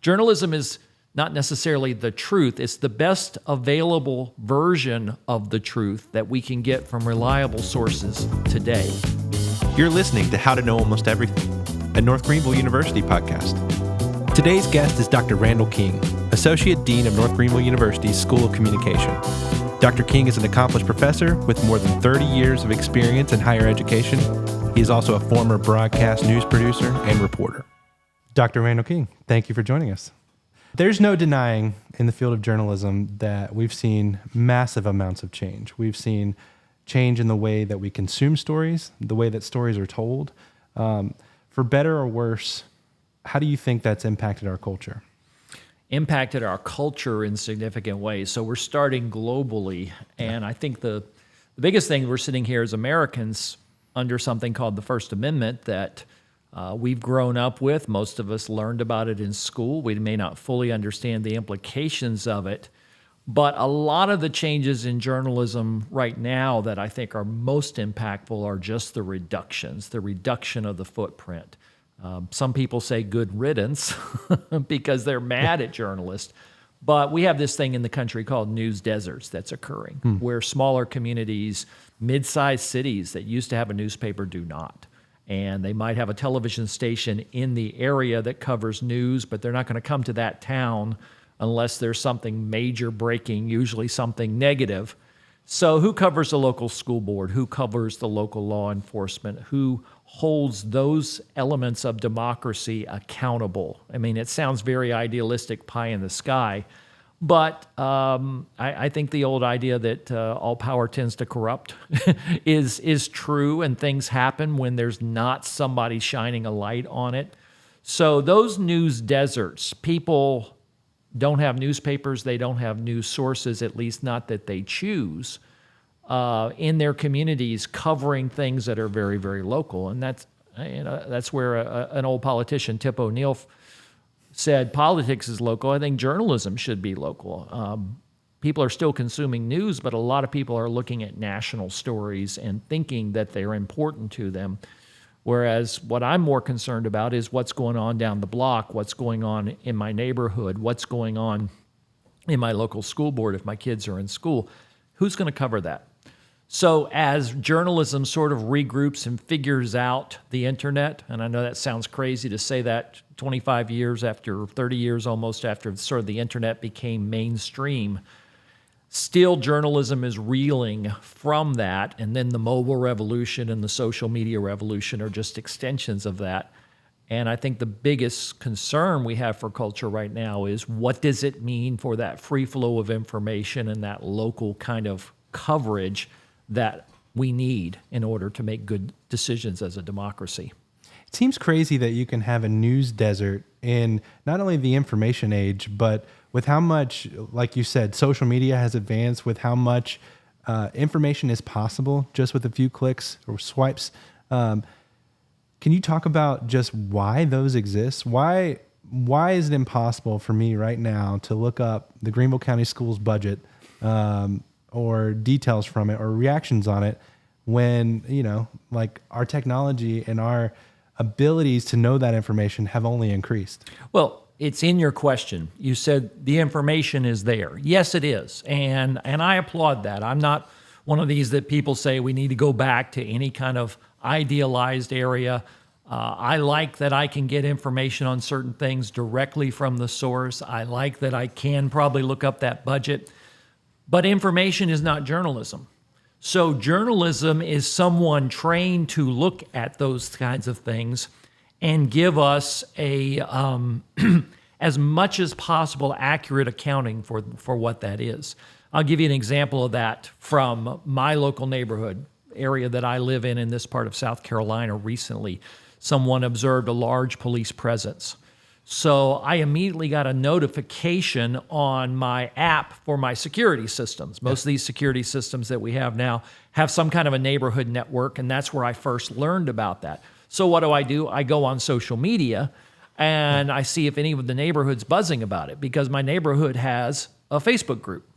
Journalism is not necessarily the truth. It's the best available version of the truth that we can get from reliable sources today. You're listening to How to Know Almost Everything, a North Greenville University podcast. Today's guest is Dr. Randall King, Associate Dean of North Greenville University's School of Communication. Dr. King is an accomplished professor with more than 30 years of experience in higher education. He is also a former broadcast news producer and reporter. Dr. Randall King, thank you for joining us. There's no denying in the field of journalism that we've seen massive amounts of change. We've seen change in the way that we consume stories, the way that stories are told. For better or worse, how do you think that's impacted our culture? Impacted our culture in significant ways. So we're starting globally, and I think the biggest thing we're sitting here as Americans under something called the First Amendment that we've grown up with. Most of us learned about it in school. We may not fully understand the implications of it, but a lot of the changes in journalism right now that I think are most impactful are just the reduction of the footprint. Some people say good riddance because they're mad at journalists, but we have this thing in the country called news deserts that's occurring, where smaller communities, mid-sized cities that used to have a newspaper do not. And they might have a television station in the area that covers news, but they're not going to come to that town unless there's something major breaking, usually something negative. So who covers the local school board? Who covers the local law enforcement? Who holds those elements of democracy accountable? I mean, it sounds very idealistic, pie in the sky, but I think the old idea that all power tends to corrupt is true, and things happen when there's not somebody shining a light on it. So those news deserts, people don't have newspapers, they don't have news sources, at least not that they choose, in their communities covering things that are very, very local. And that's where an old politician, Tip O'Neill, said politics is local. I think journalism should be local. People are still consuming news, but a lot of people are looking at national stories and thinking that they're important to them. Whereas what I'm more concerned about is what's going on down the block, what's going on in my neighborhood, what's going on in my local school board if my kids are in school. Who's going to cover that? So as journalism sort of regroups and figures out the internet, and I know that sounds crazy to say that 25 years after, 30 years almost after sort of the internet became mainstream, still journalism is reeling from that, and then the mobile revolution and the social media revolution are just extensions of that. And I think the biggest concern we have for culture right now is what does it mean for that free flow of information and that local kind of coverage that we need in order to make good decisions as a democracy. It seems crazy that you can have a news desert in not only the information age, but with how much, like you said, social media has advanced, with how much information is possible just with a few clicks or swipes. Can you talk about just why those exist? Why is it impossible for me right now to look up the Greenville County Schools budget or details from it or reactions on it when, like our technology and our abilities to know that information have only increased? Well, it's in your question. You said the information is there. Yes, it is. And I applaud that. I'm not one of these that people say we need to go back to any kind of idealized area. I like that I can get information on certain things directly from the source. I like that I can probably look up that budget. But information is not journalism. So journalism is someone trained to look at those kinds of things and give us a as much as possible accurate accounting for what that is. I'll give you an example of that from my local neighborhood area that I live in this part of South Carolina recently. Someone observed a large police presence. So I immediately got a notification on my app for my security systems. Most of these security systems that we have now have some kind of a neighborhood network, and that's where I first learned about that. So what do? I go on social media, and I see if any of the neighborhood's buzzing about it, because my neighborhood has a Facebook group.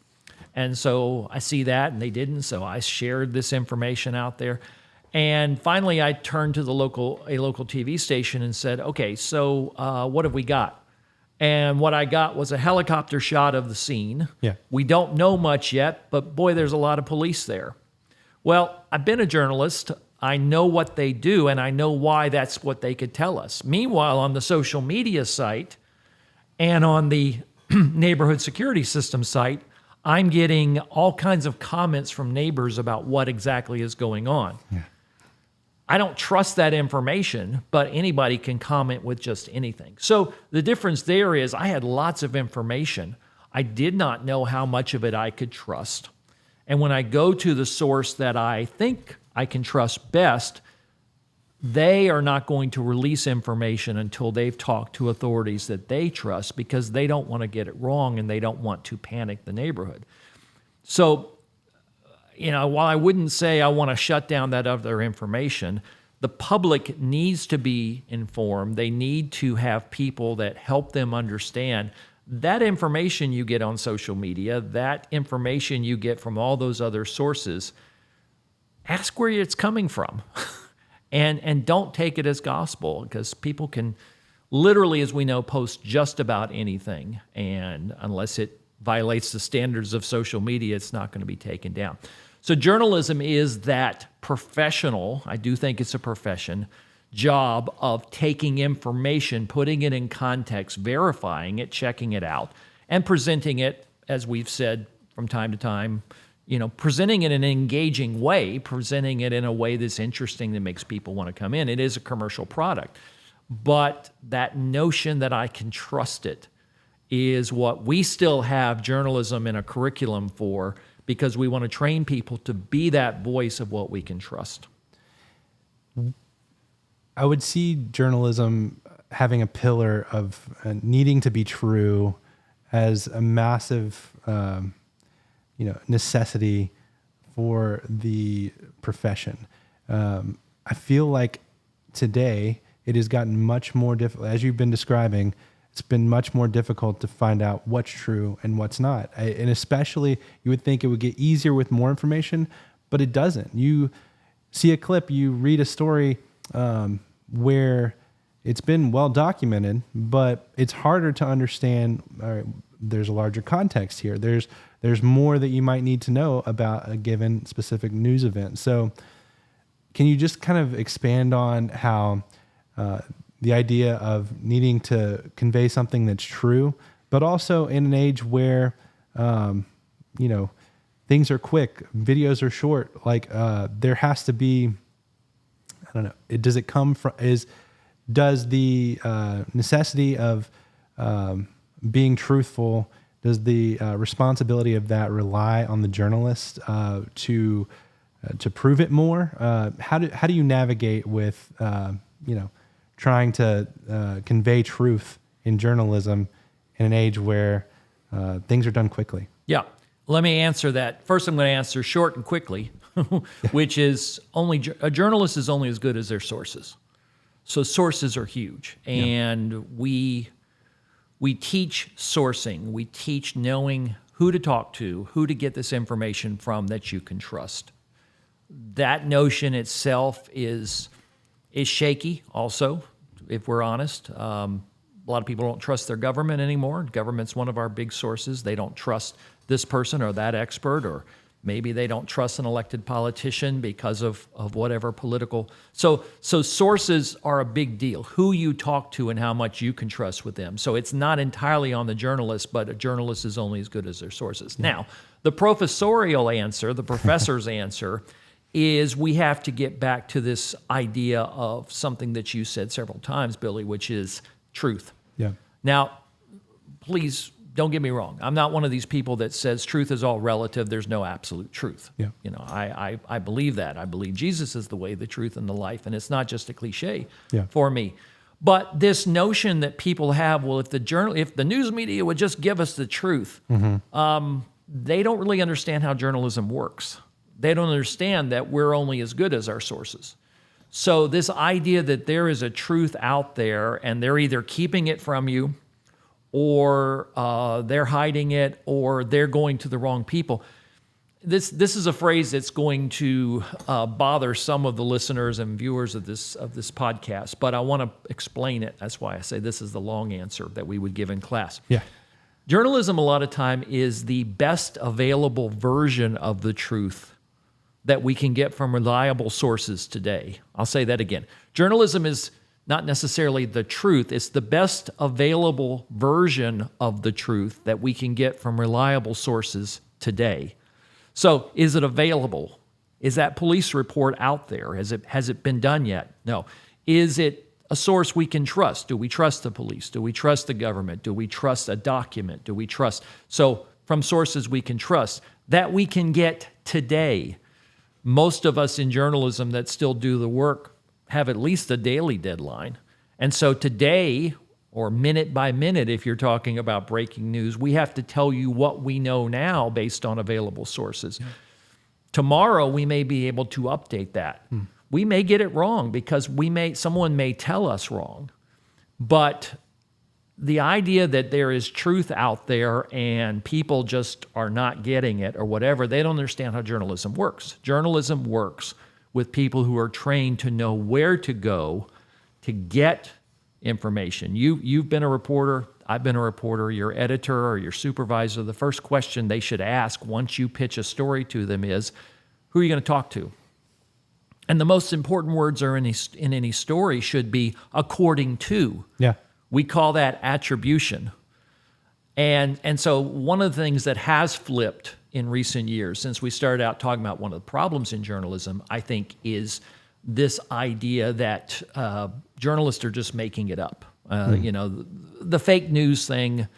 And so I see that, and they didn't, so I shared this information out there. And finally, I turned to a local TV station and said, okay, so what have we got? And what I got was a helicopter shot of the scene. Yeah. We don't know much yet, but boy, there's a lot of police there. Well, I've been a journalist. I know what they do, and I know why that's what they could tell us. Meanwhile, on the social media site and on the neighborhood security system site, I'm getting all kinds of comments from neighbors about what exactly is going on. Yeah. I don't trust that information, but anybody can comment with just anything. So the difference there is I had lots of information. I did not know how much of it I could trust. And when I go to the source that I think I can trust best, they are not going to release information until they've talked to authorities that they trust, because they don't want to get it wrong and they don't want to panic the neighborhood. So, while I wouldn't say I want to shut down that other information, the public needs to be informed. They need to have people that help them understand that information you get on social media, that information you get from all those other sources. Ask where it's coming from and don't take it as gospel, because people can literally, as we know, post just about anything. And unless it violates the standards of social media, it's not going to be taken down. So journalism is that professional, I do think it's a profession, job of taking information, putting it in context, verifying it, checking it out, and presenting it, as we've said from time to time, presenting it in an engaging way, presenting it in a way that's interesting, that makes people want to come in. It is a commercial product. But that notion that I can trust it is what we still have journalism in a curriculum for, because we want to train people to be that voice of what we can trust. I would see journalism having a pillar of needing to be true as a massive, necessity for the profession. I feel like today it has gotten much more difficult, as you've been describing. It's been much more difficult to find out what's true and what's not. And especially, you would think it would get easier with more information, but it doesn't. You see a clip, you read a story where it's been well documented, but it's harder to understand. There's a larger context here. There's more that you might need to know about a given specific news event. So can you just kind of expand on how the idea of needing to convey something that's true, but also in an age where, things are quick, videos are short, like there has to be, I don't know, does it come from, does the necessity of being truthful, does the responsibility of that rely on the journalist to prove it more? How do you navigate with, trying to convey truth in journalism in an age where things are done quickly? Yeah. Let me answer that. First, I'm going to answer short and quickly, which is a journalist is only as good as their sources. So sources are huge. And we teach sourcing. We teach knowing who to talk to, who to get this information from that you can trust. That notion itself is shaky also, if we're honest. A lot of people don't trust their government anymore. Government's one of our big sources. They don't trust this person or that expert, or maybe they don't trust an elected politician because of whatever political. So sources are a big deal. Who you talk to and how much you can trust with them. So it's not entirely on the journalist, but a journalist is only as good as their sources. Yeah. Now, the professorial answer, the professor's answer, is we have to get back to this idea of something that you said several times, Billy, which is truth. Yeah. Now, please don't get me wrong. I'm not one of these people that says truth is all relative. There's no absolute truth. Yeah. I believe that. I believe Jesus is the way, the truth, and the life, and it's not just a cliche Yeah. for me. But this notion that people have, well, if the news media would just give us the truth, they don't really understand how journalism works. They don't understand that we're only as good as our sources. So this idea that there is a truth out there and they're either keeping it from you, or they're hiding it, or they're going to the wrong people. this is a phrase that's going to bother some of the listeners and viewers of this podcast, but I want to explain it. That's why I say this is the long answer that we would give in class. Yeah. Journalism, a lot of time, is the best available version of the truth that we can get from reliable sources today. I'll say that again. Journalism is not necessarily the truth. It's the best available version of the truth that we can get from reliable sources today. So is it available? Is that police report out there? Has it been done yet? No. Is it a source we can trust? Do we trust the police? Do we trust the government? Do we trust a document? Do we trust? So from sources we can trust that we can get today. Most of us in journalism that still do the work have at least a daily deadline. And so today, or minute by minute, if you're talking about breaking news, we have to tell you what we know now based on available sources. Yeah. Tomorrow, we may be able to update that. We may get it wrong because someone may tell us wrong. But the idea that there is truth out there and people just are not getting it or whatever, they don't understand how journalism works. Journalism works with people who are trained to know where to go to get information. You've been a reporter, I've been a reporter, your editor or your supervisor, the first question they should ask once you pitch a story to them is, who are you going to talk to? And the most important words are in any story should be according to. Yeah. We call that attribution. And so one of the things that has flipped in recent years, since we started out talking about one of the problems in journalism, I think is this idea that journalists are just making it up. The fake news thing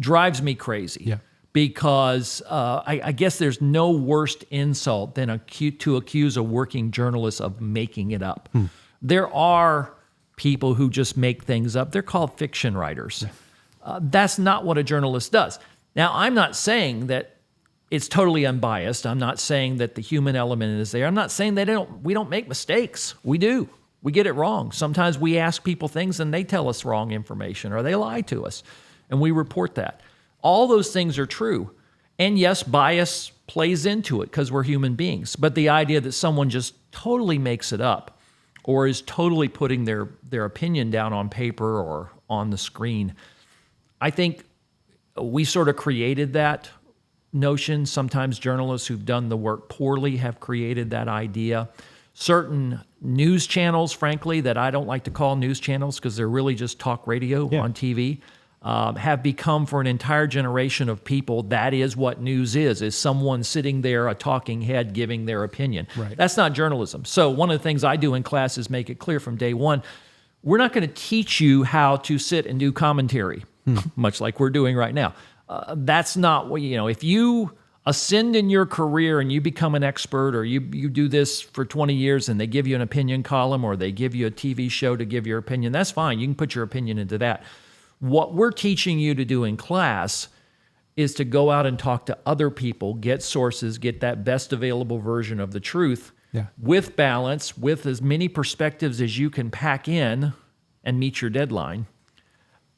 drives me crazy. Yeah. Because I guess there's no worse insult than to accuse a working journalist of making it up. There are people who just make things up. They're called fiction writers. That's not what a journalist does. Now, I'm not saying that it's totally unbiased. I'm not saying that the human element is there. I'm not saying we don't make mistakes. We do. We get it wrong. Sometimes we ask people things and they tell us wrong information or they lie to us, and we report that. All those things are true. And yes, bias plays into it because we're human beings. But the idea that someone just totally makes it up or is totally putting their opinion down on paper or on the screen, I think we sort of created that notion. Sometimes journalists who've done the work poorly have created that idea. Certain news channels, frankly, that I don't like to call news channels because they're really just talk radio on TV, have become for an entire generation of people, that is what news is someone sitting there, a talking head, giving their opinion. Right. That's not journalism. So one of the things I do in class is make it clear from day one, we're not going to teach you how to sit and do commentary, much like we're doing right now. That's not what, if you ascend in your career and you become an expert or you do this for 20 years and they give you an opinion column or they give you a TV show to give your opinion, that's fine. You can put your opinion into that. What we're teaching you to do in class is to go out and talk to other people, get sources, get that best available version of the truth with balance, with as many perspectives as you can pack in and meet your deadline.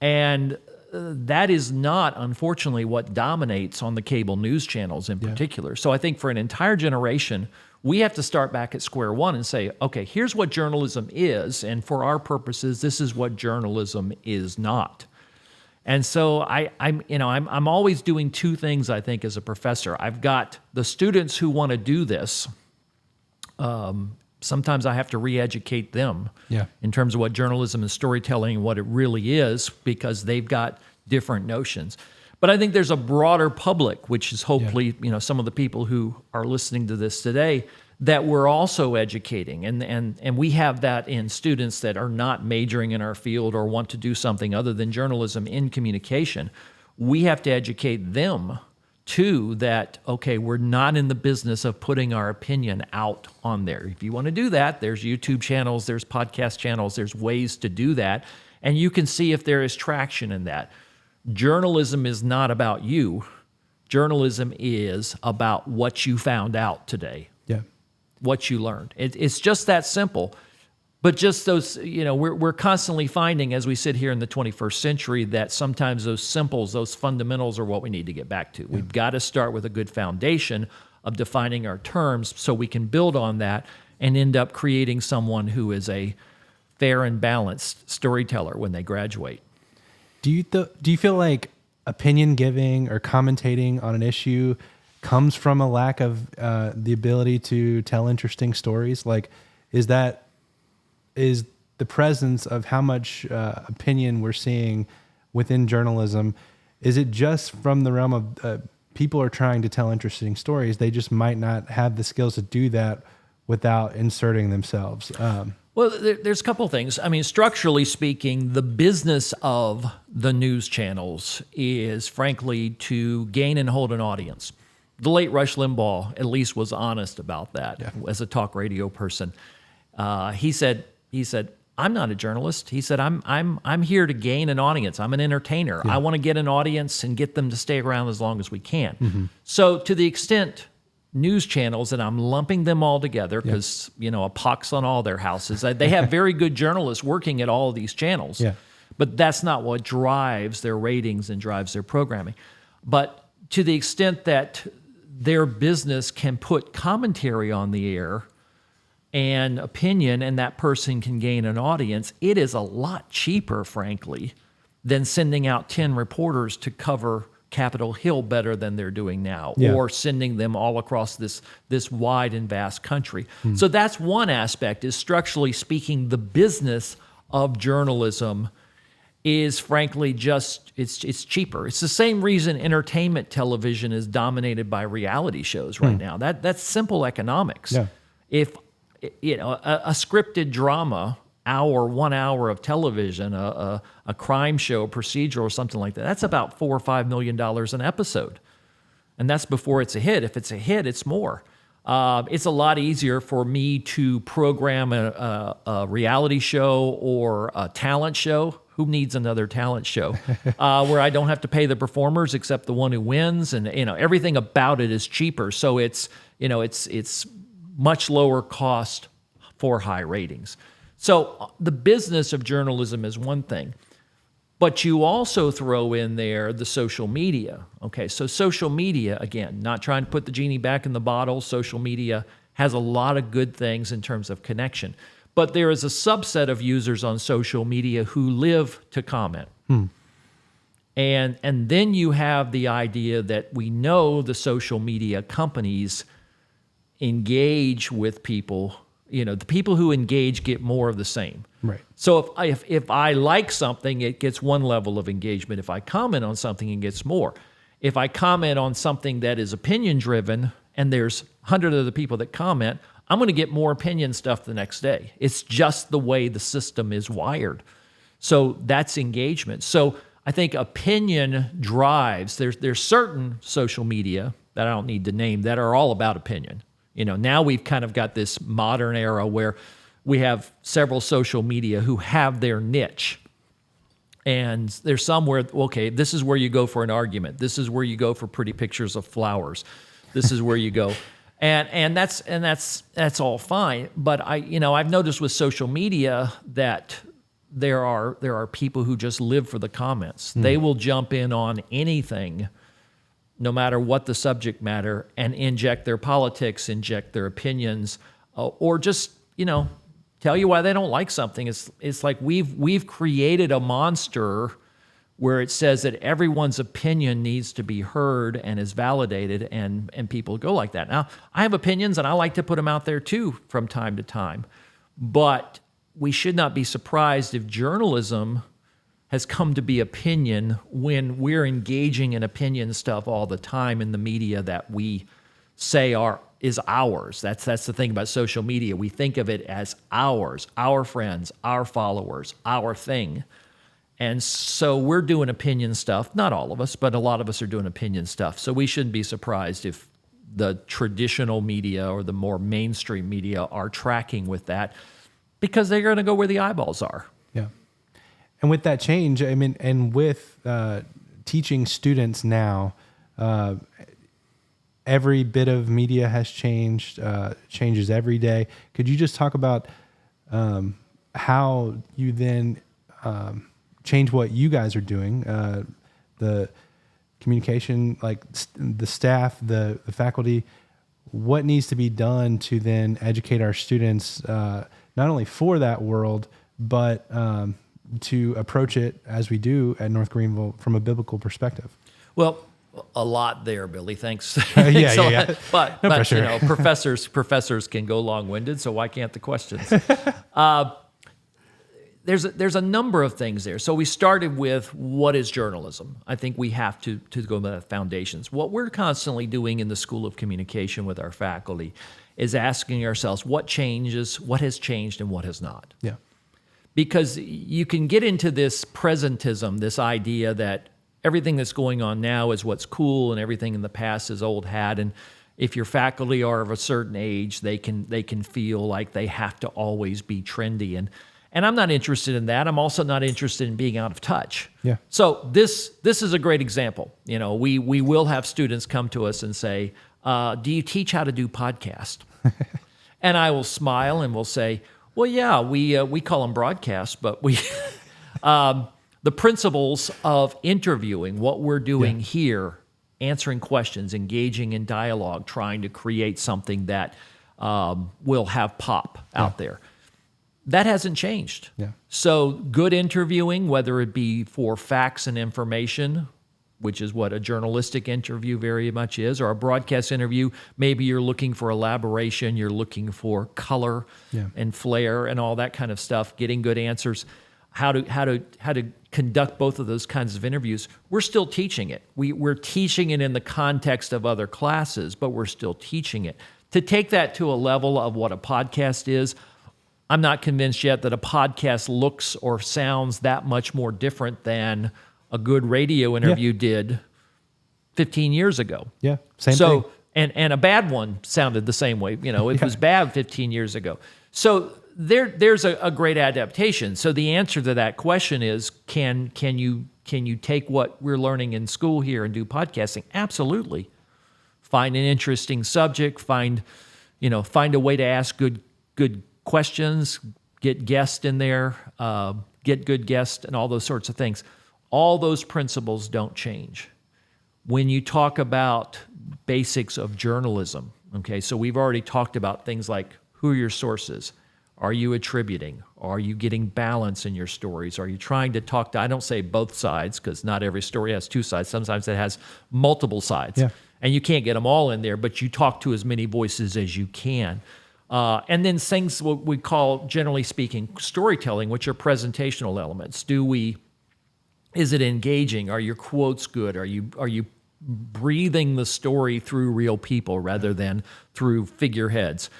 And that is not, unfortunately, what dominates on the cable news channels in particular. So I think for an entire generation, we have to start back at square one and say, okay, here's what journalism is, and for our purposes, this is what journalism is not. And so I'm always doing two things, I think, as a professor. I've got the students who want to do this. Sometimes I have to re-educate them in terms of what journalism and storytelling and what it really is, because they've got different notions. But I think there's a broader public, which is hopefully some of the people who are listening to this today, that we're also educating. And we have that in students that are not majoring in our field or want to do something other than journalism in communication. We have to educate them too, that, okay, we're not in the business of putting our opinion out on there. If you want to do that, there's YouTube channels, there's podcast channels, there's ways to do that, and you can see if there is traction in that. Journalism is not about you. Journalism is about what you found out today, what you learned. It's just that simple. But just those, we're constantly finding as we sit here in the 21st century that sometimes those simples, those fundamentals are what we need to get back to. We've got to start with a good foundation of defining our terms so we can build on that and end up creating someone who is a fair and balanced storyteller when they graduate. Do you feel like opinion giving or commentating on an issue comes from a lack of the ability to tell interesting stories? Like, is the presence of how much opinion we're seeing within journalism, is it just from the realm of people are trying to tell interesting stories? They just might not have the skills to do that without inserting themselves. Well, there's a couple of things. I mean, structurally speaking, the business of the news channels is, frankly, to gain and hold an audience. The late Rush Limbaugh, at least, was honest about that as a talk radio person. He said, "I'm not a journalist." He said, "I'm here to gain an audience. I'm an entertainer. I want to get an audience and get them to stay around as long as we can." Mm-hmm. So, to the extent news channels, and I'm lumping them all together because, a pox on all their houses. They have very good journalists working at all of these channels, but that's not what drives their ratings and drives their programming. But to the extent that their business can put commentary on the air and opinion, and that person can gain an audience, it is a lot cheaper, frankly, than sending out 10 reporters to cover Capitol Hill better than they're doing now, or sending them all across this wide and vast country. So that's one aspect, is structurally speaking, the business of journalism is frankly just, it's cheaper. It's the same reason entertainment television is dominated by reality shows right now. That's simple economics. Yeah. If a scripted drama, 1 hour of television, a crime show, procedural, or something like that, that's about $4 or $5 million an episode. And that's before it's a hit. If it's a hit, it's more. It's a lot easier for me to program a reality show or a talent show. Who needs another talent show? Where I don't have to pay the performers except the one who wins, and everything about it is cheaper. So it's much lower cost for high ratings. So the business of journalism is one thing, but you also throw in there the social media. Okay, so social media, again, not trying to put the genie back in the bottle, social media has a lot of good things in terms of connection. But there is a subset of users on social media who live to comment. And then you have the idea that we know the social media companies engage with people. The people who engage get more of the same. Right. So if I like something, it gets one level of engagement. If I comment on something, it gets more. If I comment on something that is opinion-driven and there's 100 other people that comment, I'm going to get more opinion stuff the next day. It's just the way the system is wired. So that's engagement. So I think opinion drives. There's certain social media that I don't need to name that are all about opinion. Now we've kind of got this modern era where we have several social media who have their niche. And there's some where, okay, this is where you go for an argument. This is where you go for pretty pictures of flowers. This is where you go. And that's all fine. But I've noticed with social media that there are people who just live for the comments. They will jump in on anything, no matter what the subject matter, and inject their politics, inject their opinions, or just, tell you why they don't like something. It's like we've created a monster where it says that everyone's opinion needs to be heard and is validated, and people go like that. Now, I have opinions, and I like to put them out there too from time to time, but we should not be surprised if journalism has come to be opinion when we're engaging in opinion stuff all the time in the media that we say is ours. That's the thing about social media. We think of it as ours, our friends, our followers, our thing. And so we're doing opinion stuff. Not all of us, but a lot of us are doing opinion stuff. So we shouldn't be surprised if the traditional media or the more mainstream media are tracking with that, because they're going to go where the eyeballs are. Yeah. And with that change, I mean, and with teaching students now, every bit of media has changed, changes every day. Could you just talk about how you then change what you guys are doing, the communication, like the staff, the faculty? what needs to be done to then educate our students, not only for that world, but to approach it as we do at North Greenville from a biblical perspective. Well, a lot there, Billy. Thanks. Yeah. But No but pressure. you know, professors can go long-winded, so why can't the questions? There's a number of things there. So we started with what is journalism. I think we have to go to the foundations. What we're constantly doing in the School of Communication with our faculty is asking ourselves what has changed, and what has not. Yeah. Because you can get into this presentism, this idea that everything that's going on now is what's cool and everything in the past is old hat. And if your faculty are of a certain age, they can feel like they have to always be trendy. And I'm not interested in that. I'm also not interested in being out of touch. Yeah. So this is a great example. You know, we will have students come to us and say, do you teach how to do podcast? And I will smile and we'll say, well, yeah, we call them broadcasts, but we the principles of interviewing, what we're doing here, answering questions, engaging in dialogue, trying to create something that will have pop out there. That hasn't changed. Yeah. So good interviewing, whether it be for facts and information, which is what a journalistic interview very much is, or a broadcast interview, maybe you're looking for elaboration, you're looking for color and flair and all that kind of stuff, getting good answers, how to conduct both of those kinds of interviews. We're still teaching it. We're teaching it in the context of other classes, but we're still teaching it. To take that to a level of what a podcast is, I'm not convinced yet that a podcast looks or sounds that much more different than a good radio interview did 15 years ago. Yeah, same thing. And a bad one sounded the same way. You know, it was bad 15 years ago. So there's a great adaptation. So the answer to that question is, can you take what we're learning in school here and do podcasting? Absolutely. Find an interesting subject. Find a way to ask good questions, get guests in there, get good guests, and all those sorts of things. All those principles don't change. When you talk about basics of journalism, okay, so we've already talked about things like who are your sources? Are you attributing? Are you getting balance in your stories? Are you trying to talk to, I don't say both sides, because not every story has two sides. Sometimes it has multiple sides. Yeah. And you can't get them all in there, but you talk to as many voices as you can. And then things what we call, generally speaking, storytelling, which are presentational elements. Is it engaging? Are your quotes good? Are you breathing the story through real people rather than through figureheads?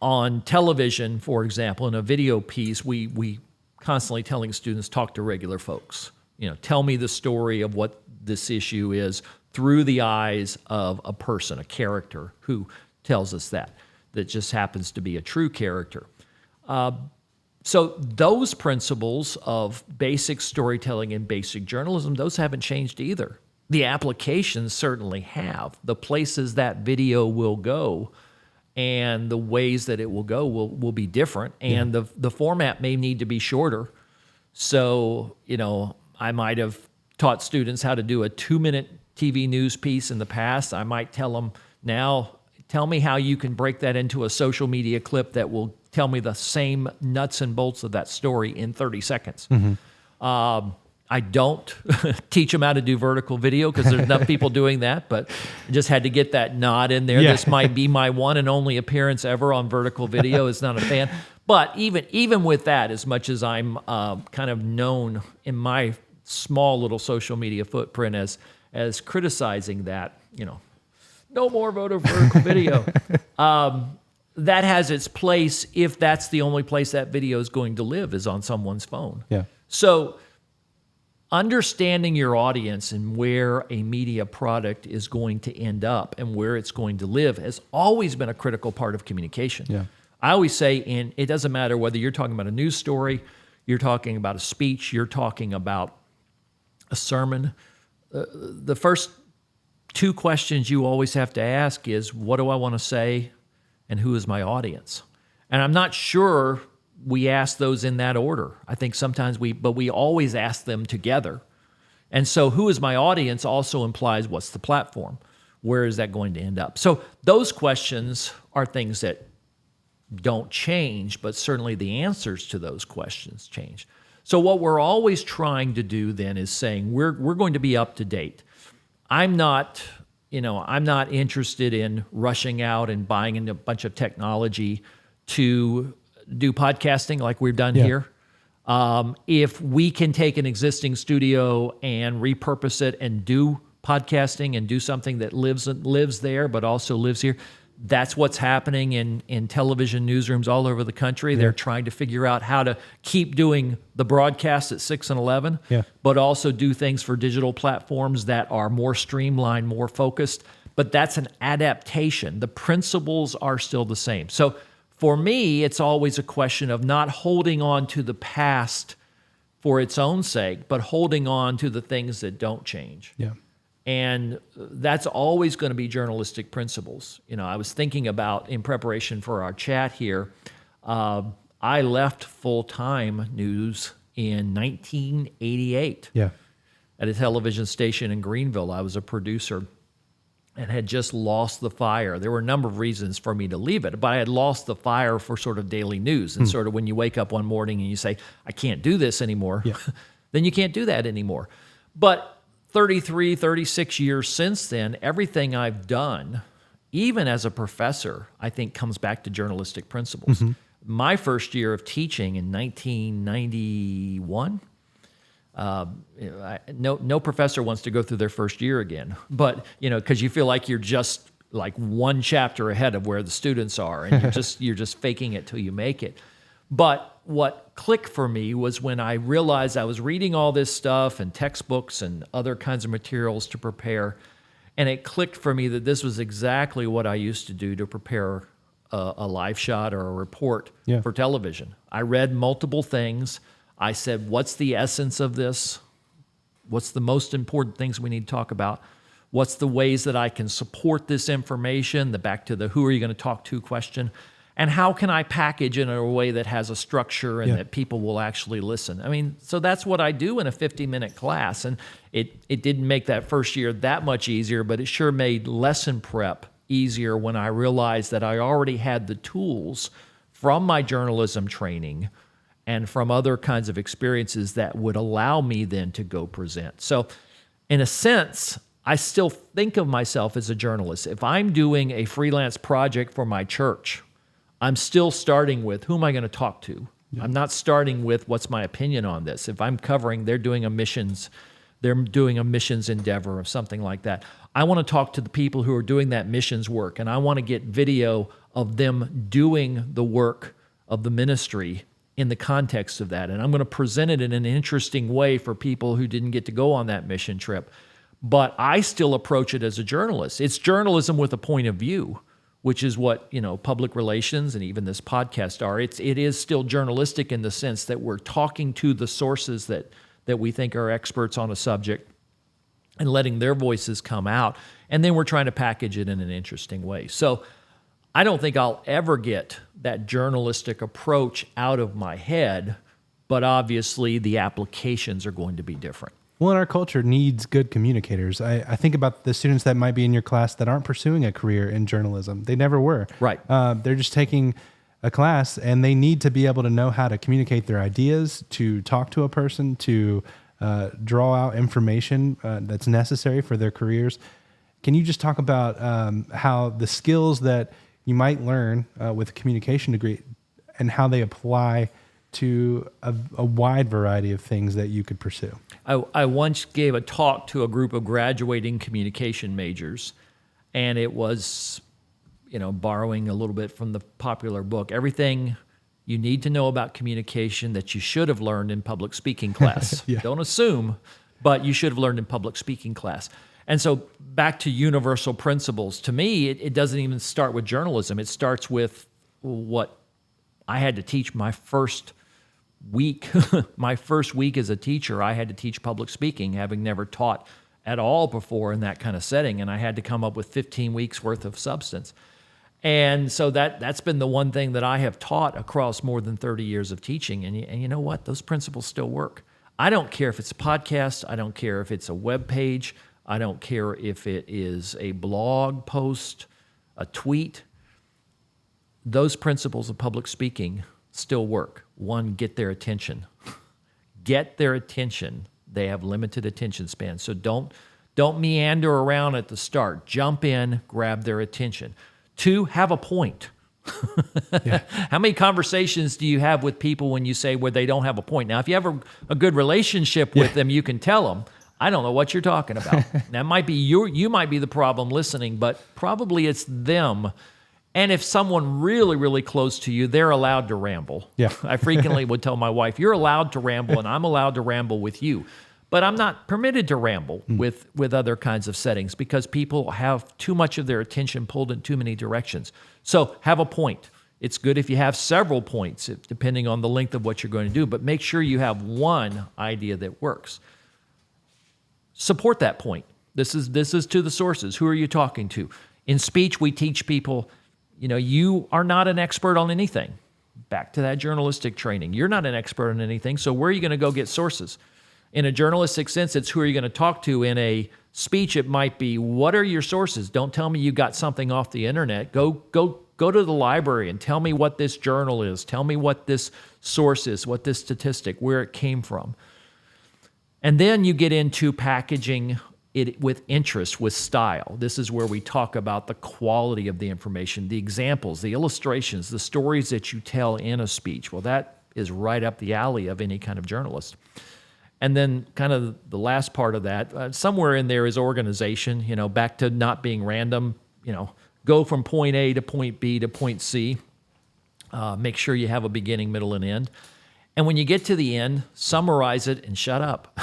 On television, for example, in a video piece, we constantly telling students, talk to regular folks. You know, tell me the story of what this issue is through the eyes of a person, a character who tells us that just happens to be a true character. So those principles of basic storytelling and basic journalism, those haven't changed either. The applications certainly have. The places that video will go and the ways that it will go will be different, and the format may need to be shorter. So, I might have taught students how to do a 2-minute TV news piece in the past. I might tell them now, tell me how you can break that into a social media clip that will tell me the same nuts and bolts of that story in 30 seconds. I don't teach them how to do vertical video because there's enough people doing that, but I just had to get that nod in there. Yeah. This might be my one and only appearance ever on vertical video. It's not a fan. But even with that, as much as I'm kind of known in my small little social media footprint as criticizing that, no more vertical video. That has its place if that's the only place that video is going to live is on someone's phone. Yeah. So understanding your audience and where a media product is going to end up and where it's going to live has always been a critical part of communication. Yeah. I always say, it doesn't matter whether you're talking about a news story, you're talking about a speech, you're talking about a sermon. The first two questions you always have to ask is, what do I want to say and who is my audience? And I'm not sure we ask those in that order. I think sometimes but we always ask them together. And so who is my audience also implies what's the platform. where is that going to end up? So those questions are things that don't change, but certainly the answers to those questions change. So what we're always trying to do then is saying we're going to be up to date. I'm not interested in rushing out and buying into a bunch of technology to do podcasting like we've done here. If we can take an existing studio and repurpose it and do podcasting and do something that lives there but also lives here, that's what's happening in television newsrooms all over the country. They're trying to figure out how to keep doing the broadcast at 6 and 11, but also do things for digital platforms that are more streamlined, more focused. But that's an adaptation. The principles are still the same. So for me, it's always a question of not holding on to the past for its own sake, but holding on to the things that don't change. Yeah. And that's always going to be journalistic principles. I was thinking about, in preparation for our chat here, I left full-time news in 1988 at a television station in Greenville. I was a producer and had just lost the fire. There were a number of reasons for me to leave it, but I had lost the fire for sort of daily news. And sort of when you wake up one morning and you say, I can't do this anymore, then you can't do that anymore. But 33, 36 years since then, everything I've done, even as a professor, I think comes back to journalistic principles. My first year of teaching in 1991, no professor wants to go through their first year again, but because you feel like you're just like one chapter ahead of where the students are, and you're just faking it till you make it. But what clicked for me was when I realized I was reading all this stuff and textbooks and other kinds of materials to prepare, and it clicked for me that this was exactly what I used to do to prepare a live shot or a report for television. I read multiple things. I said, what's the essence of this? What's the most important things we need to talk about? What's the ways that I can support this information? Back to the who are you going to talk to question. And how can I package it in a way that has a structure and that people will actually listen? I mean, so that's what I do in a 50-minute class. And it didn't make that first year that much easier, but it sure made lesson prep easier when I realized that I already had the tools from my journalism training and from other kinds of experiences that would allow me then to go present. So in a sense, I still think of myself as a journalist. If I'm doing a freelance project for my church, I'm still starting with who am I going to talk to? I'm not starting with what's my opinion on this. If I'm covering, they're doing a missions endeavor or something like that. I want to talk to the people who are doing that missions work, and I want to get video of them doing the work of the ministry in the context of that. And I'm going to present it in an interesting way for people who didn't get to go on that mission trip. But I still approach it as a journalist. It's journalism with a point of view, which is what public relations and even this podcast are. It is still journalistic in the sense that we're talking to the sources that we think are experts on a subject and letting their voices come out, and then we're trying to package it in an interesting way. So I don't think I'll ever get that journalistic approach out of my head, but obviously the applications are going to be different. Well, and our culture needs good communicators. I think about the students that might be in your class that aren't pursuing a career in journalism. They never were. Right. They're just taking a class, and they need to be able to know how to communicate their ideas, to talk to a person, to draw out information that's necessary for their careers. Can you just talk about how the skills that you might learn with a communication degree and how they apply to a wide variety of things that you could pursue? I once gave a talk to a group of graduating communication majors, and it was, borrowing a little bit from the popular book, everything you need to know about communication that you should have learned in public speaking class. Don't assume, but you should have learned in public speaking class. And so back to universal principles, to me, it doesn't even start with journalism. It starts with what I had to teach my first week. My first week as a teacher, I had to teach public speaking, having never taught at all before in that kind of setting, and I had to come up with 15 weeks worth of substance. And so that's been the one thing that I have taught across more than 30 years of teaching, and you know what? Those principles still work. I don't care if it's a podcast. I don't care if it's a web page. I don't care if it is a blog post, a tweet. Those principles of public speaking still work. One, get their attention. Get their attention. They have limited attention span. So don't meander around at the start. Jump in, grab their attention. Two, have a point. Yeah. How many conversations do you have with people when you say where they don't have a point? Now, if you have a good relationship with them, you can tell them, I don't know what you're talking about. That might be you might be the problem listening, but probably it's them. And if someone really, really close to you, they're allowed to ramble. Yeah. I frequently would tell my wife, you're allowed to ramble, and I'm allowed to ramble with you. But I'm not permitted to ramble with other kinds of settings because people have too much of their attention pulled in too many directions. So have a point. It's good if you have several points, depending on the length of what you're going to do, but make sure you have one idea that works. Support that point. This is to the sources. Who are you talking to? In speech, we teach people, you are not an expert on anything. Back to that journalistic training. You're not an expert on anything, so where are you going to go get sources? In a journalistic sense, it's who are you going to talk to. In a speech, it might be, what are your sources? Don't tell me you got something off the internet. Go to the library and tell me what this journal is. Tell me what this source is, what this statistic, where it came from. And then you get into packaging it with interest, with style. This is where we talk about the quality of the information, the examples, the illustrations, the stories that you tell in a speech. Well, that is right up the alley of any kind of journalist. And then kind of the last part of that, somewhere in there is organization, back to not being random, go from point A to point B to point C. Make sure you have a beginning, middle, and end. And when you get to the end, summarize it and shut up.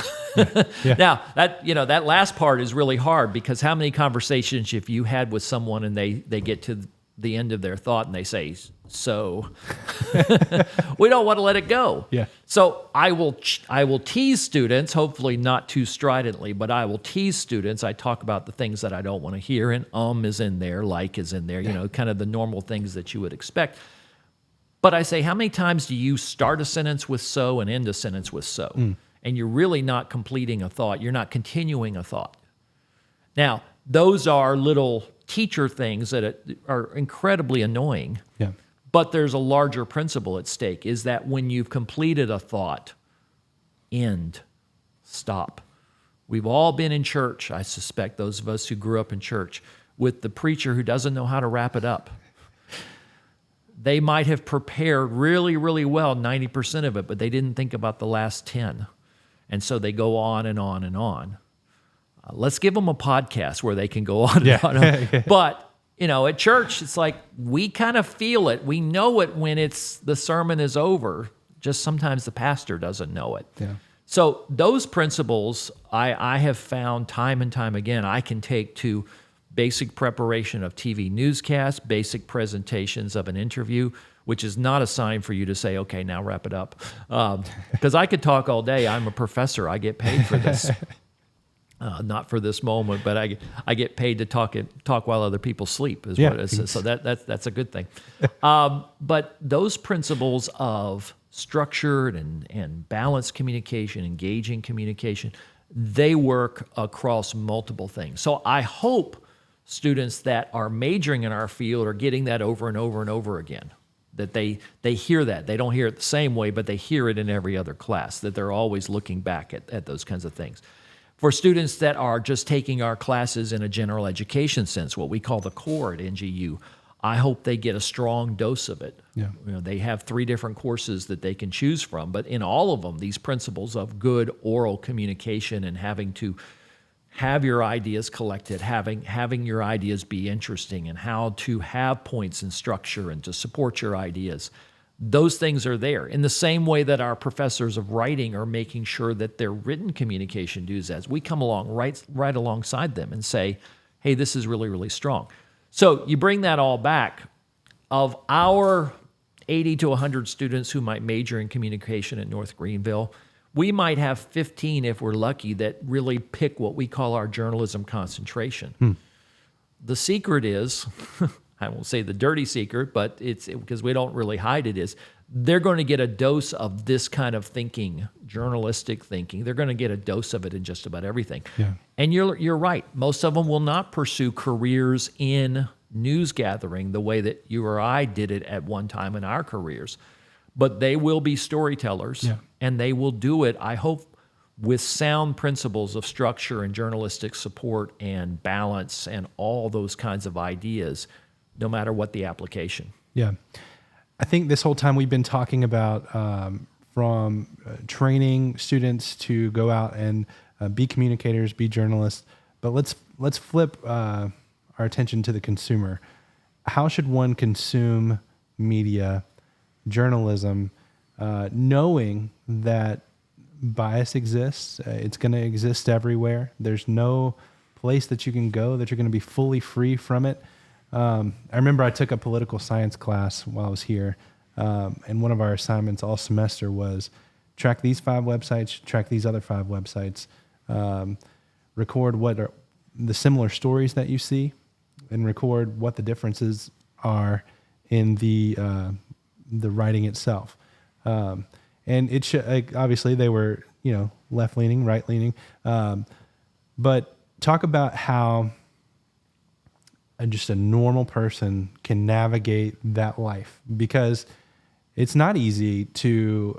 Yeah. Now, that last part is really hard because how many conversations have you had with someone and they get to the end of their thought and they say, so we don't want to let it go. Yeah. So I will tease students, hopefully not too stridently, but I will tease students. I talk about the things that I don't want to hear, and is in there, like is in there, kind of the normal things that you would expect. But I say, how many times do you start a sentence with so and end a sentence with so? And you're really not completing a thought. You're not continuing a thought. Now, those are little teacher things that are incredibly annoying. Yeah. But there's a larger principle at stake, is that when you've completed a thought, end, stop. We've all been in church, I suspect, those of us who grew up in church, with the preacher who doesn't know how to wrap it up. They might have prepared really, really well 90% of it, but they didn't think about the last 10. And so they go on and on and on. Let's give them a podcast where they can go on and on. And on. But, at church, it's like we kind of feel it. We know it when the sermon is over. Just sometimes the pastor doesn't know it. Yeah. So those principles I have found time and time again I can take to basic preparation of TV newscasts, basic presentations of an interview, which is not a sign for you to say, okay, now wrap it up. Because I could talk all day. I'm a professor. I get paid for this. Not for this moment, but I get paid to talk while other people sleep. Is what it is. So that's a good thing. But those principles of structured and balanced communication, engaging communication, they work across multiple things. So I hope students that are majoring in our field are getting that over and over and over again, that they hear that. They don't hear it the same way, but they hear it in every other class, that they're always looking back at those kinds of things. For students that are just taking our classes in a general education sense, what we call the core at NGU, I hope they get a strong dose of it. Yeah. They have 3 different courses that they can choose from, but in all of them, these principles of good oral communication and having to have your ideas collected, having your ideas be interesting, and how to have points and structure and to support your ideas. Those things are there in the same way that our professors of writing are making sure that their written communication does as we come along right alongside them and say, hey, this is really, really strong. So you bring that all back. Of our 80 to 100 students who might major in communication at North Greenville, we might have 15, if we're lucky, that really pick what we call our journalism concentration. The secret is, I won't say the dirty secret, but it's because we don't really hide it, is they're going to get a dose of this kind of thinking, journalistic thinking. They're going to get a dose of it in just about everything. Yeah. And you're right. Most of them will not pursue careers in news gathering the way that you or I did it at one time in our careers. But they will be storytellers, Yeah. and they will do it, I hope, with sound principles of structure and journalistic support and balance and all those kinds of ideas, no matter what the application. Yeah. I think this whole time we've been talking about from training students to go out and be communicators, be journalists. But let's flip our attention to the consumer. How should one consume media, journalism, knowing that bias exists? It's going to exist everywhere. There's no place that you can go that you're going to be fully free from it. I remember I took a political science class while I was here, and one of our assignments all semester was track these 5 websites, track these other 5 websites, record what are the similar stories that you see, and record what the differences are in the writing itself. And it obviously they were left leaning, right leaning, but talk about how just a normal person can navigate that life, because it's not easy to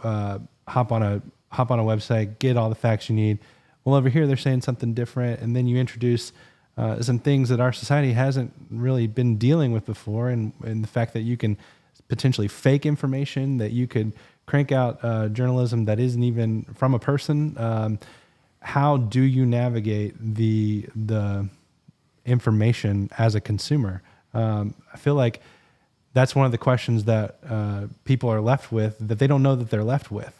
hop on a website, get all the facts you need. Well, over here they're saying something different, and then you introduce some things that our society hasn't really been dealing with before, and the fact that you can potentially fake information, that you could crank out journalism that isn't even from a person. How do you navigate the information as a consumer? I feel like that's one of the questions that people are left with, that they don't know that they're left with,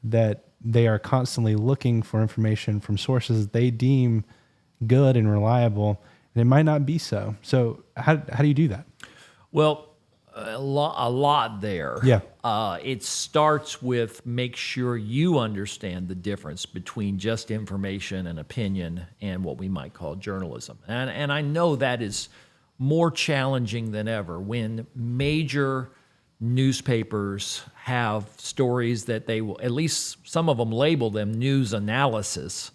that they are constantly looking for information from sources they deem good and reliable, and it might not be so. So how do you do that? Well, a lot there. Yeah. It starts with make sure you understand the difference between just information and opinion and what we might call journalism. And I know that is more challenging than ever when major newspapers have stories that they will, at least some of them label them news analysis,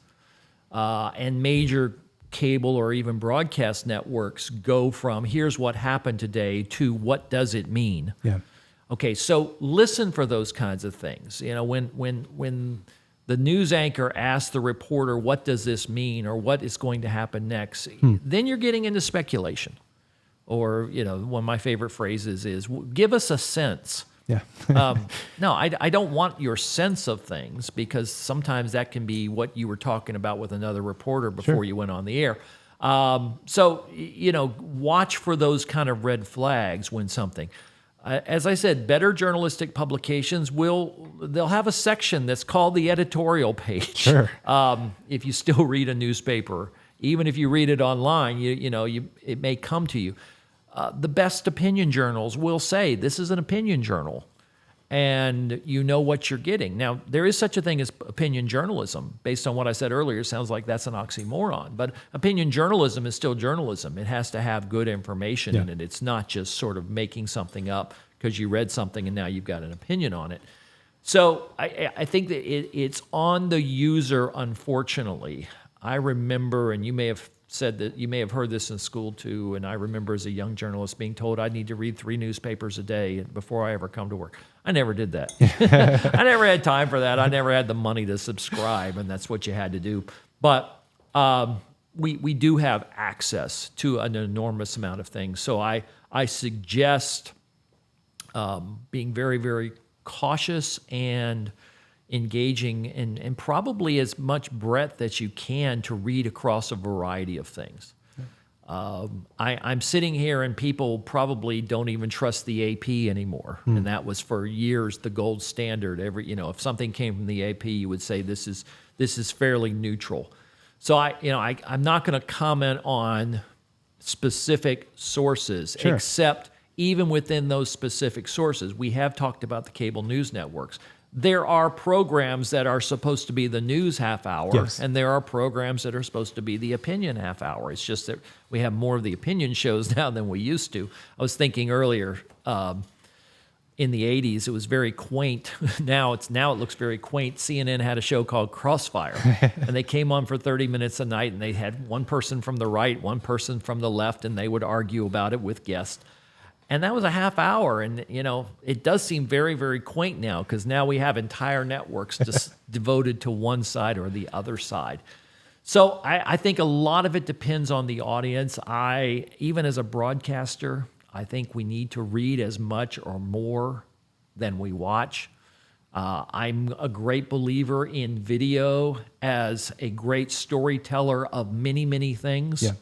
and major cable or even broadcast networks go from here's what happened today to what does it mean? Yeah. Okay, so listen for those kinds of things. When the news anchor asks the reporter, what does this mean, or what is going to happen next, then you're getting into speculation. Or, one of my favorite phrases is, give us a sense. Yeah. No, I don't want your sense of things, because sometimes that can be what you were talking about with another reporter before Sure. you went on the air. So, watch for those kind of red flags when something. As I said, better journalistic publications they'll have a section that's called the editorial page. Sure. If you still read a newspaper, even if you read it online, it may come to you. The best opinion journals will say this is an opinion journal, and you know what you're getting. Now, there is such a thing as opinion journalism. Based on what I said earlier, it sounds like that's an oxymoron, but opinion journalism is still journalism. It has to have good information in it. It's not just sort of making something up because you read something and now you've got an opinion on it. So I think that it's on the user, unfortunately. I remember, and you may have said that you may have heard this in school too, and I remember as a young journalist being told I need to read 3 newspapers a day before I ever come to work. I never did that. I never had time for that. I never had the money to subscribe, and that's what you had to do. But we do have access to an enormous amount of things. So I suggest being very, very cautious and engaging and probably as much breadth as you can to read across a variety of things. I'm sitting here and people probably don't even trust the AP anymore. And that was for years the gold standard. If something came from the AP, you would say this is fairly neutral. So I'm not going to comment on specific sources, Sure. except even within those specific sources. We have talked about the cable news networks. There are programs that are supposed to be the news half hour, Yes. and there are programs that are supposed to be the opinion half hour. It's just that we have more of the opinion shows now than we used to. I was thinking earlier, in the 80s, it was very quaint. Now it looks very quaint. CNN had a show called Crossfire, and they came on for 30 minutes a night, and they had one person from the right, one person from the left, and they would argue about it with guests. And that was a half hour, and it does seem very, very quaint now, because now we have entire networks just devoted to one side or the other side. So I think a lot of it depends on the audience. Even as a broadcaster, I think we need to read as much or more than we watch. I'm a great believer in video as a great storyteller of many, many things. Yeah.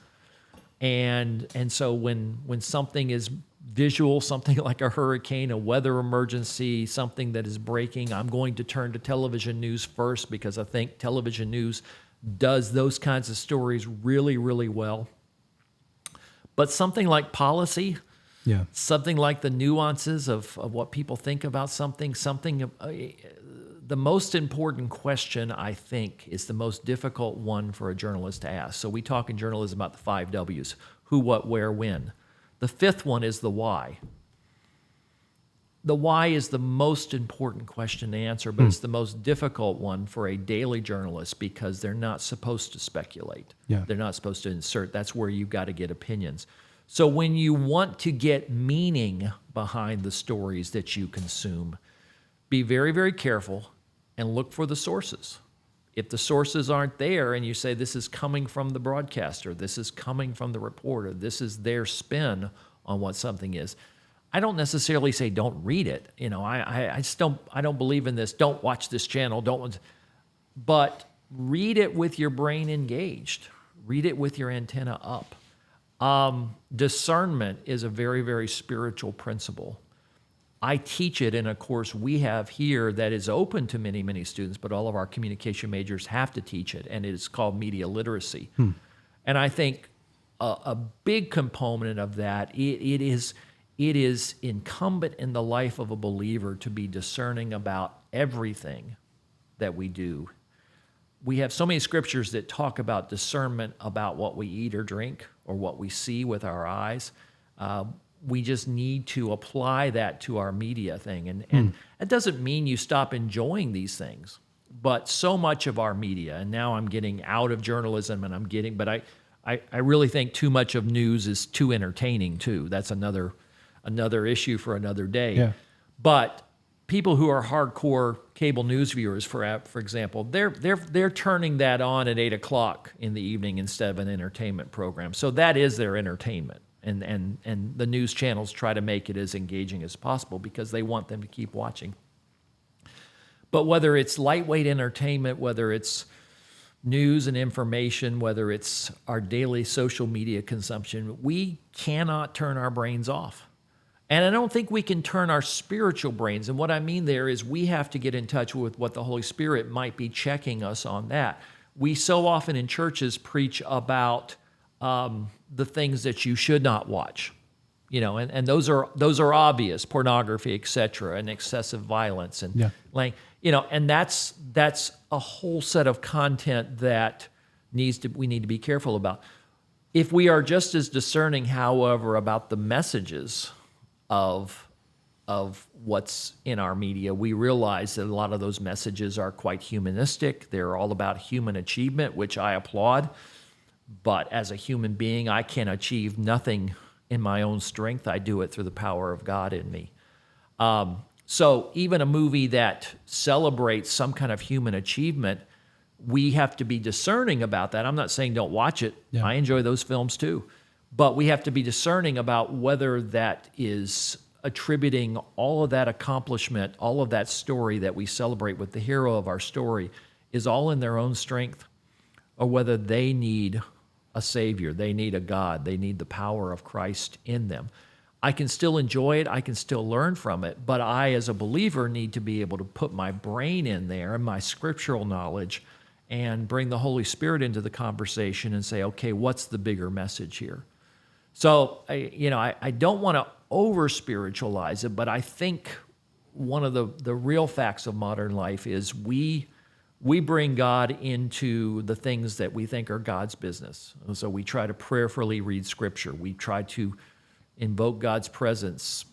And so when something is visual, something like a hurricane, a weather emergency, something that is breaking, I'm going to turn to television news first, because I think television news does those kinds of stories really, really well. But something like policy, something like the nuances of what people think about something, the most important question, I think, is the most difficult one for a journalist to ask. So we talk in journalism about the 5 W's: who, what, where, when. The fifth one is the why. The why is the most important question to answer, but it's the most difficult one for a daily journalist, because they're not supposed to speculate. Yeah. They're not supposed to insert. That's where you've got to get opinions. So when you want to get meaning behind the stories that you consume, be very, very careful and look for the sources. If the sources aren't there and you say this is coming from the broadcaster, this is coming from the reporter, this is their spin on what something is, I don't necessarily say don't read it. I just don't believe in this. Don't watch this channel. But read it with your brain engaged. Read it with your antenna up. Discernment is a very, very spiritual principle. I teach it in a course we have here that is open to many, many students, but all of our communication majors have to teach it, and it is called media literacy. And I think a big component of that, it is incumbent in the life of a believer to be discerning about everything that we do. We have so many scriptures that talk about discernment about what we eat or drink or what we see with our eyes. We just need to apply that to our media thing. And it doesn't mean you stop enjoying these things, but so much of our media, and now I'm getting out of journalism but I really think too much of news is too entertaining too. That's another issue for another day. Yeah. But people who are hardcore cable news viewers, for example, they're turning that on at 8 o'clock in the evening instead of an entertainment program. So that is their entertainment. And the news channels try to make it as engaging as possible because they want them to keep watching. But whether it's lightweight entertainment, whether it's news and information, whether it's our daily social media consumption, we cannot turn our brains off. And I don't think we can turn our spiritual brains. And what I mean there is we have to get in touch with what the Holy Spirit might be checking us on that. We so often in churches preach about the things that you should not watch, and those are obvious: pornography, etc., and excessive violence, and and that's a whole set of content that we need to be careful about. If we are just as discerning, however, about the messages of what's in our media, we realize that a lot of those messages are quite humanistic. They're all about human achievement, which I applaud. But as a human being, I can achieve nothing in my own strength. I do it through the power of God in me. So even a movie that celebrates some kind of human achievement, we have to be discerning about that. I'm not saying don't watch it. Yeah. I enjoy those films too. But we have to be discerning about whether that is attributing all of that accomplishment, all of that story that we celebrate with the hero of our story, is all in their own strength, or whether they need a Savior, they need a God, they need the power of Christ in them. I can still enjoy it, I can still learn from it, but I, as a believer, need to be able to put my brain in there and my scriptural knowledge and bring the Holy Spirit into the conversation and say, okay, what's the bigger message here? So, I don't want to over-spiritualize it, but I think one of the real facts of modern life is we bring God into the things that we think are God's business. So we try to prayerfully read Scripture. We try to invoke God's presence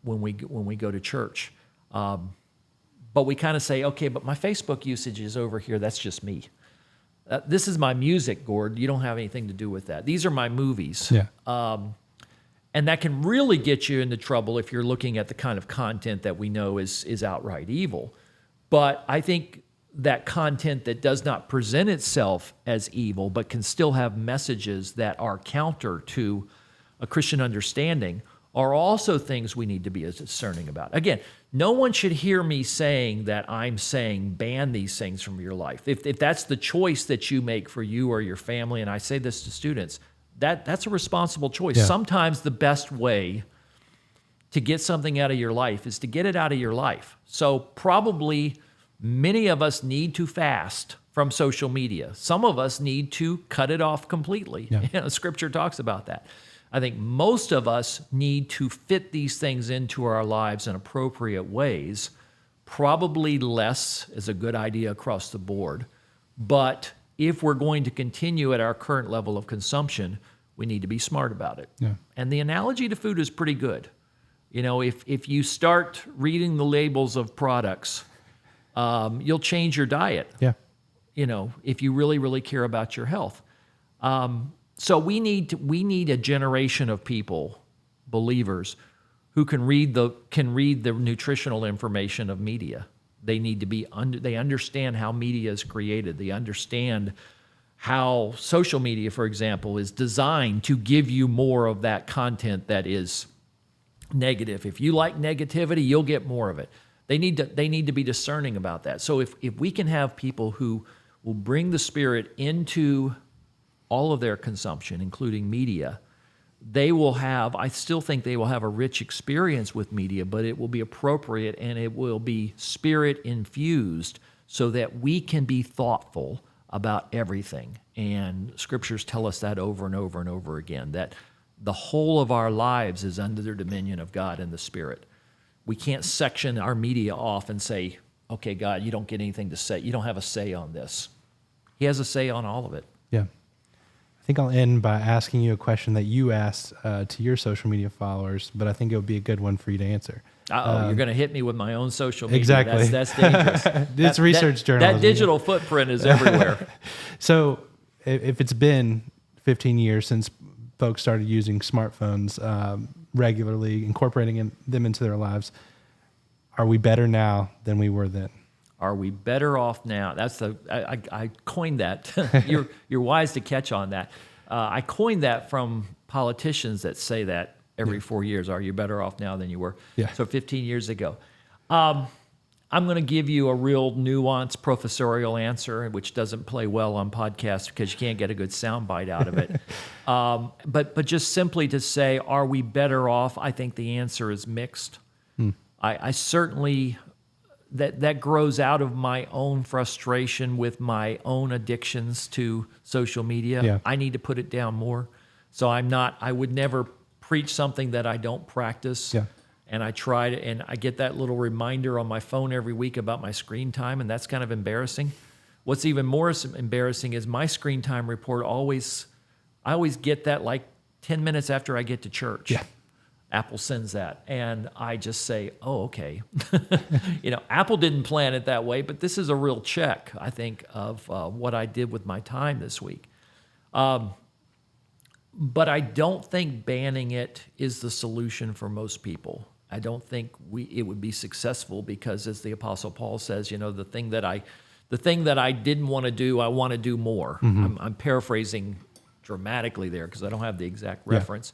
when we go to church. But we kind of say, okay, but my Facebook usage is over here. That's just me. This is my music, Gord. You don't have anything to do with that. These are my movies. Yeah. And that can really get you into trouble if you're looking at the kind of content that we know is outright evil. But I think that content that does not present itself as evil, but can still have messages that are counter to a Christian understanding, are also things we need to be discerning about. Again, no one should hear me saying that I'm saying ban these things from your life. If that's the choice that you make for you or your family, and I say this to students, that's a responsible choice. Yeah. Sometimes the best way to get something out of your life is to get it out of your life. So probably many of us need to fast from social media. Some of us need to cut it off completely. Yeah. Scripture talks about that. I think most of us need to fit these things into our lives in appropriate ways. Probably less is a good idea across the board. But if we're going to continue at our current level of consumption, we need to be smart about it. Yeah. And the analogy to food is pretty good. If you start reading the labels of products, you'll change your diet. Yeah. If you really, really care about your health. So we need a generation of people, believers, who can read the nutritional information of media. They need to be they understand how media is created. They understand how social media, for example, is designed to give you more of that content that is negative. If you like negativity, you'll get more of it. They need to be discerning about that. So if we can have people who will bring the Spirit into all of their consumption, including media, I still think they will have a rich experience with media, but it will be appropriate and it will be Spirit infused so that we can be thoughtful about everything. And scriptures tell us that over and over and over again, that the whole of our lives is under the dominion of God and the Spirit. We can't section our media off and say, okay, God, you don't get anything to say. You don't have a say on this. He has a say on all of it. Yeah. I think I'll end by asking you a question that you asked to your social media followers, but I think it would be a good one for you to answer. You're going to hit me with my own social media. Exactly. That's dangerous. It's research journalism. That digital footprint is everywhere. So if it's been 15 years since folks started using smartphones regularly, incorporating them into their lives, are we better now than we were then? Are we better off now? I coined that. You're wise to catch on that. I coined that from politicians that say that every 4 years. Are you better off now than you were? Yeah. So 15 years ago. I'm going to give you a real nuanced professorial answer, which doesn't play well on podcasts because you can't get a good soundbite out of it. But just simply to say, are we better off? I think the answer is mixed. I certainly... That grows out of my own frustration with my own addictions to social media. Yeah. I need to put it down more. So I would never preach something that I don't practice. Yeah. And I try to, and I get that little reminder on my phone every week about my screen time, and that's kind of embarrassing. What's even more embarrassing is my screen time report I always get that like 10 minutes after I get to church. Yeah. Apple sends that, and I just say, oh, okay. Apple didn't plan it that way, but this is a real check, I think, of what I did with my time this week. But I don't think banning it is the solution for most people. I don't think it would be successful because, as the Apostle Paul says, the thing that I didn't want to do, I want to do more. Mm-hmm. I'm paraphrasing dramatically there because I don't have the exact reference.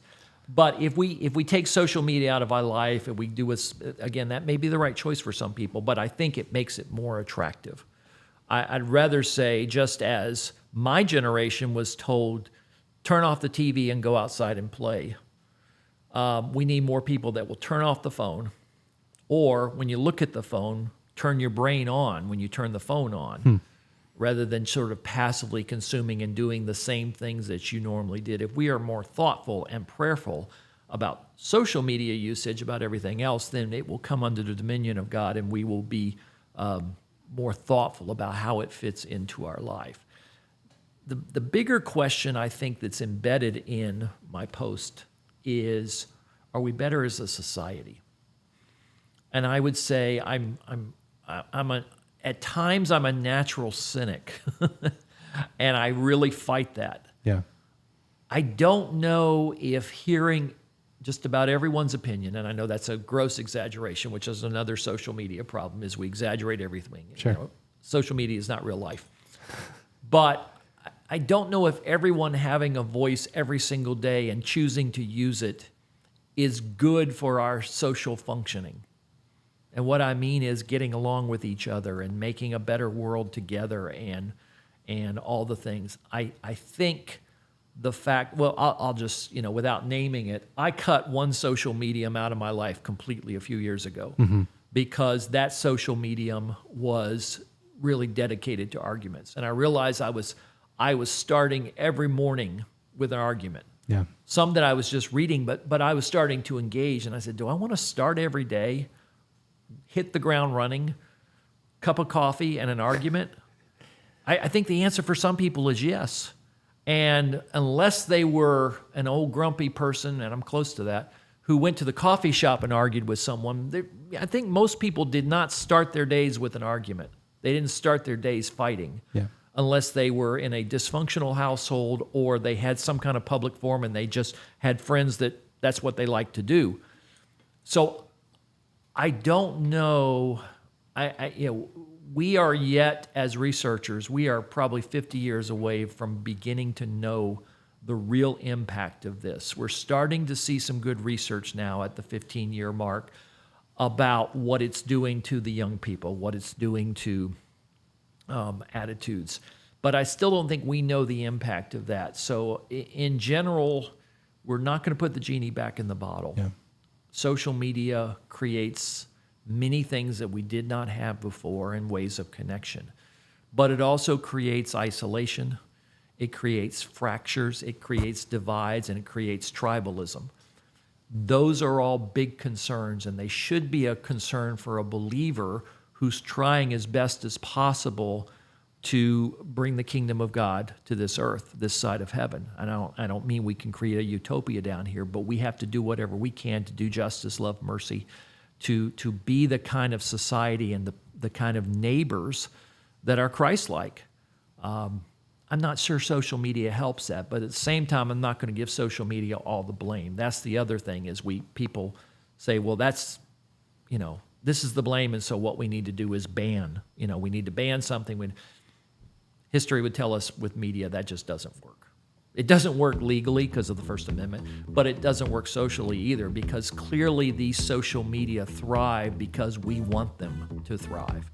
But if we take social media out of our life and we do again, that may be the right choice for some people, but I think it makes it more attractive. I'd rather say, just as my generation was told, turn off the TV and go outside and play, we need more people that will turn off the phone, or when you look at the phone, turn your brain on when you turn the phone on, rather than sort of passively consuming and doing the same things that you normally did. If we are more thoughtful and prayerful about social media usage, about everything else, then it will come under the dominion of God, and we will be more thoughtful about how it fits into our life. The bigger question I think that's embedded in my post is, are we better as a society? And I would say at times I'm a natural cynic, and I really fight that. Yeah. I don't know if hearing just about everyone's opinion, and I know that's a gross exaggeration, which is another social media problem, is we exaggerate everything. Sure. Social media is not real life. But I don't know if everyone having a voice every single day and choosing to use it is good for our social functioning. And what I mean is getting along with each other and making a better world together and all the things. I think the fact, well, I'll just, without naming it, I cut one social medium out of my life completely a few years ago because that social medium was really dedicated to arguments. And I realized I was starting every morning with an argument. Yeah. Some that I was just reading, but I was starting to engage. And I said, do I want to start every day, hit the ground running, cup of coffee, and an argument? I think the answer for some people is yes. And unless they were an old grumpy person, and I'm close to that, who went to the coffee shop and argued with someone, I think most people did not start their days with an argument. They didn't start their days fighting. Yeah. Unless they were in a dysfunctional household or they had some kind of public forum and they just had friends that's what they like to do. So I don't know. We are yet, as researchers, we are probably 50 years away from beginning to know the real impact of this. We're starting to see some good research now at the 15-year mark about what it's doing to the young people, what it's doing to attitudes. But I still don't think we know the impact of that. So in general, we're not going to put the genie back in the bottle. Yeah. Social media creates many things that we did not have before in ways of connection. But it also creates isolation, it creates fractures, it creates divides, and it creates tribalism. Those are all big concerns, and they should be a concern for a believer who's trying as best as possible to bring the kingdom of God to this earth, this side of heaven. I don't mean we can create a utopia down here, but we have to do whatever we can to do justice, love, mercy, to be the kind of society and the kind of neighbors that are Christ-like. I'm not sure social media helps that, but at the same time, I'm not going to give social media all the blame. That's the other thing is people say, well, that's, this is the blame, and so what we need to do is ban. We need to ban something. History would tell us with media that just doesn't work. It doesn't work legally because of the First Amendment, but it doesn't work socially either because clearly these social media thrive because we want them to thrive.